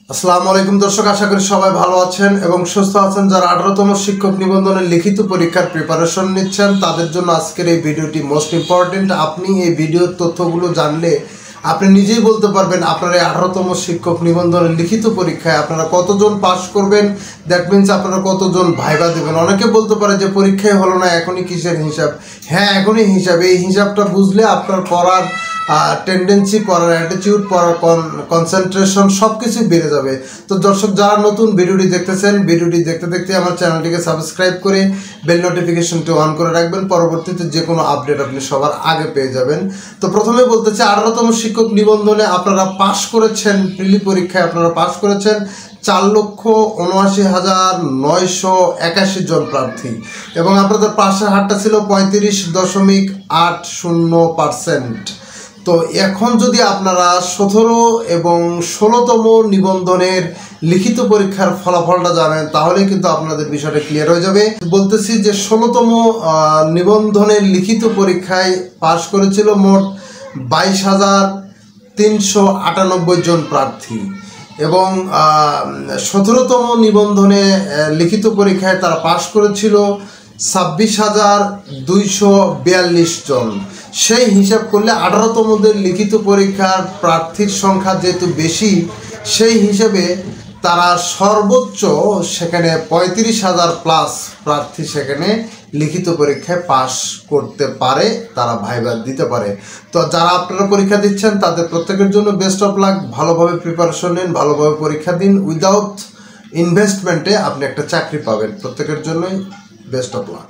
আসসালামু আলাইকুম দর্শক, আশা করি সবাই ভালো আছেন এবং সুস্থ আছেন। যারা 18তম শিক্ষক নিবন্ধনের লিখিত পরীক্ষার প্রিপারেশন নিচ্ছেন তাদের জন্য আজকের এই ভিডিওটি মোস্ট ইম্পর্টেন্ট। আপনি এই ভিডিওর তথ্যগুলো জানলে আপনি নিজেই বলতে পারবেন আপনার এই 18তম শিক্ষক নিবন্ধনের লিখিত পরীক্ষায় আপনারা কতজন পাস করবেন, দ্যাট মিনস আপনারা কতজন ভাইবা দেবেন। অনেকে বলতে পারে যে পরীক্ষায় হলো না, এখনই কিসের হিসাব? হ্যাঁ, এখনই হিসাব। এই হিসাবটা বুঝলে আপনার পড়ার টেন্ডেন্সি, পড়ার অ্যাটিটিউড, পড়ার কনসেন্ট্রেশন সব কিছুই বেড়ে যাবে। তো দর্শক, যারা নতুন ভিডিওটি দেখতেছেন, ভিডিওটি দেখতে দেখতে আমার চ্যানেলটিকে সাবস্ক্রাইব করে বেল নোটিফিকেশনটি অন করে রাখবেন। পরবর্তীতে যে কোনো আপডেট আপনি সবার আগে পেয়ে যাবেন। তো প্রথমে বলতে চাই, 18তম শিক্ষক নিবন্ধনে আপনারা পাশ করেছেন, প্রিলি পরীক্ষায় আপনারা পাশ করেছেন 4,79,981 জন প্রার্থী এবং আপনাদের পাশের হারটা ছিল 35.80%। তো এখন যদি আপনারা 17 এবং 16তম নিবন্ধনের লিখিত পরীক্ষার ফলাফলটা জানেন তাহলে কিন্তু আপনাদের বিষয়টা ক্লিয়ার হয়ে যাবে। বলতেছি যে 16তম নিবন্ধনের লিখিত পরীক্ষায় পাশ করেছিল মোট 22,398 জন প্রার্থী এবং 17তম নিবন্ধনে লিখিত পরীক্ষায় তারা পাশ করেছিল 26,242 জন। সেই হিসাব করলে 18তমদের লিখিত পরীক্ষার প্রার্থীর সংখ্যা যেহেতু বেশি, সেই হিসেবে তারা সর্বোচ্চ সেখানে 35,000 প্লাস প্রার্থী সেখানে লিখিত পরীক্ষায় পাস করতে পারে, তারা ভাইবা দিতে পারে। তো যারা আপনারা পরীক্ষা দিচ্ছেন তাদের প্রত্যেকের জন্য বেস্ট অফ লাক। ভালোভাবে প্রিপারেশন নিন, ভালোভাবে পরীক্ষা দিন। উইদাউট ইনভেস্টমেন্টে আপনি একটা চাকরি পাবেন। প্রত্যেকের জন্যই বেস্ট অফ লাক।